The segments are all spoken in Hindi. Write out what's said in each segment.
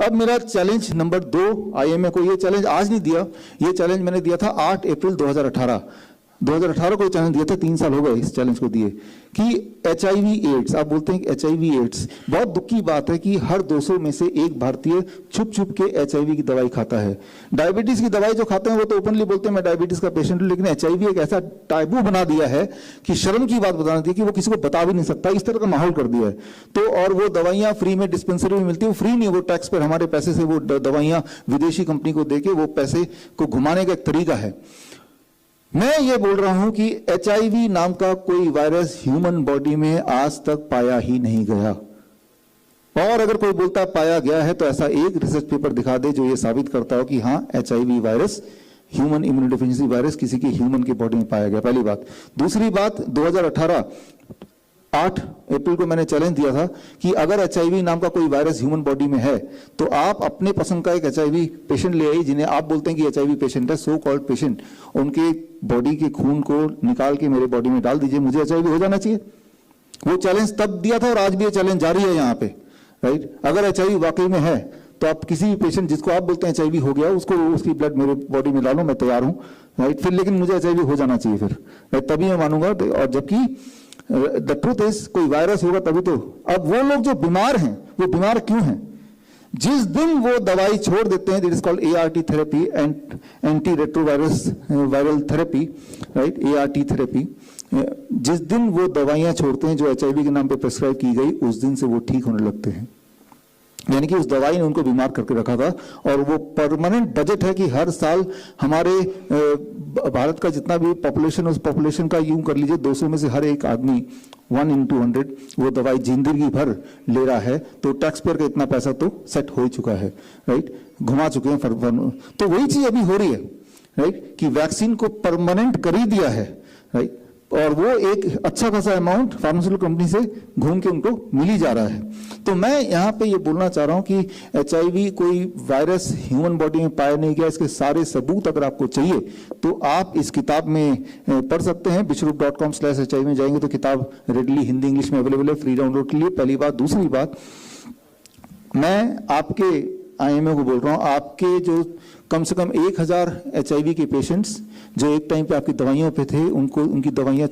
अब मेरा चैलेंज नंबर 2, आईएमए को ये चैलेंज आज नहीं दिया, ये चैलेंज मैंने दिया था 8 अप्रैल 2018 को चैलेंज दिया था, 3 साल हो गए इस चैलेंज को दिए, कि एचआईवी एड्स, आप बोलते हैं कि एचआईवी एड्स, बहुत दुख की बात है कि हर 200 में से एक भारतीय छुप छुप के एचआईवी की दवाई खाता है। डायबिटीज की दवाई जो खाते हैं वो तो ओपनली बोलते हैं मैं डायबिटीज का पेशेंट हूं, लेकिन एचआईवी एक ऐसा टाइबू बना दिया है कि शर्म की बात बताना दी कि वो किसी को बता भी नहीं सकता, इस तरह का माहौल कर दिया है। तो और वो दवाइयां फ्री में डिस्पेंसरी में मिलती है, वो फ्री नहीं, वो टैक्स पर हमारे पैसे से वो दवाइयां विदेशी कंपनी को देके वो पैसे को घुमाने का एक तरीका है। मैं ये बोल रहा हूं कि एचआईवी नाम का कोई वायरस ह्यूमन बॉडी में आज तक पाया ही नहीं गया, और अगर कोई बोलता पाया गया है तो ऐसा एक रिसर्च पेपर दिखा दे जो ये साबित करता हो कि हाँ HIV virus, human immunodeficiency virus किसी के ह्यूमन की बॉडी में पाया गया, पहली बात। दूसरी बात, 2018 8 अप्रैल को मैंने चैलेंज दिया था कि अगर एचआईवी नाम का कोई वायरस ह्यूमन बॉडी में है तो आप अपने पसंद का एक एचआईवी पेशेंट ले आइए, जिन्हें आप बोलते हैं कि एचआईवी पेशेंट है, सो कॉल्ड पेशेंट, उनके बॉडी के खून को निकाल के मेरे बॉडी में डाल दीजिए, मुझे एचआईवी हो जाना चाहिए। वो चैलेंज तब दिया था और आज भी ये चैलेंज जारी है यहाँ पे, राइट। अगर एचआईवी वाकई में है तो आप किसी भी पेशेंट जिसको आप बोलते हैं एचआईवी हो गया, उसको उसकी ब्लड मेरे बॉडी में डालो, मैं तैयार हूँ, राइट। फिर लेकिन मुझे एचआईवी हो जाना चाहिए फिर, राइट, तभी मैं मानूंगा। और जबकि द ट्रूथ इज कोई वायरस होगा तभी तो। अब वो लोग जो बीमार हैं वो बीमार क्यों हैं? जिस दिन वो दवाई छोड़ देते हैं, this is called ART therapy, anti retroviral therapy, right, ART therapy, जिस दिन वो दवाइयां छोड़ते हैं जो एचआईवी के नाम पे प्रेस्क्राइब की गई, उस दिन से वो ठीक होने लगते हैं। यानी कि उस दवाई ने उनको बीमार करके रखा था, और वो परमानेंट बजट है कि हर साल हमारे भारत का जितना भी पॉपुलेशन, उस पॉपुलेशन का यूं कर लीजिए 200 में से हर एक आदमी 1 in 200 वो दवाई जिंदगी भर ले रहा है, तो टैक्स पेयर का इतना पैसा तो सेट हो ही चुका है, राइट, घुमा चुके हैं। तो वही चीज अभी हो रही है, राइट, कि वैक्सीन को परमानेंट कर ही दिया है, राइट, और वो एक अच्छा खासा अमाउंट फार्मास्यूटिकल कंपनी से घूम के उनको मिल ही जा रहा है। तो मैं यहाँ पे ये बोलना चाह रहा हूँ कि एचआईवी कोई वायरस ह्यूमन बॉडी में पाया नहीं गया, इसके सारे सबूत अगर आपको चाहिए तो आप इस किताब में पढ़ सकते हैं, bishrup.com/HIV में जाएंगे तो किताब रेडली हिंदी इंग्लिश में अवेलेबल है फ्री डाउनलोड के लिए, पहली बात। दूसरी बात, मैं आपके आईएमए को बोल रहा हूँ, आपके जो कम से कम 1000 एचआईवी के पेशेंट्स जो एक टाइम पे आपकी दवाइयों पे थे, उनको उनकी दवाइयाँ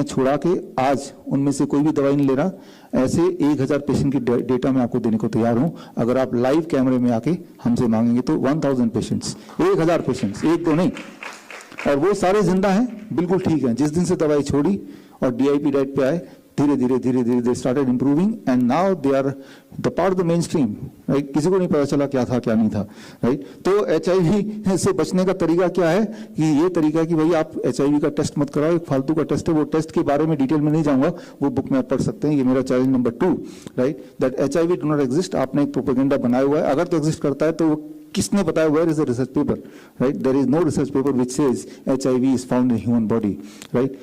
छुड़ा के आज उनमें से कोई भी दवाई नहीं ले रहा, ऐसे 1000 पेशेंट की डेटा मैं आपको देने को तैयार हूँ। अगर आप लाइव कैमरे में आके हमसे मांगेंगे तो 1000 पेशेंट्स, 1000 पेशेंट्स, एक दो नहीं, और वो सारे जिंदा हैं, बिल्कुल ठीक है। जिस दिन से दवाई छोड़ी और डीआईपी डाइट पे आए, धीरे धीरे they started improving and now they are the part of the mainstream, right. किसी को नहीं पता चला क्या था क्या नहीं था, राइट। तो एचआईवी से बचने का तरीका क्या है कि ये तरीका है कि भाई आप एचआईवी का टेस्ट मत कराओ, एक फालतू का टेस्ट है, वो टेस्ट के बारे में डिटेल में नहीं जाऊंगा, वो बुक में आप पढ़ सकते हैं। ये मेरा challenge number 2, right, that HIV do not exist. आपने एक प्रोपेगेंडा बनाया हुआ है, अगर तो एग्जिस्ट करता है तो किसने बताया? Where is the research paper, right? There is no research paper which says HIV is found in human body, right.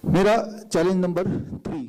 मेरा चैलेंज नंबर 3,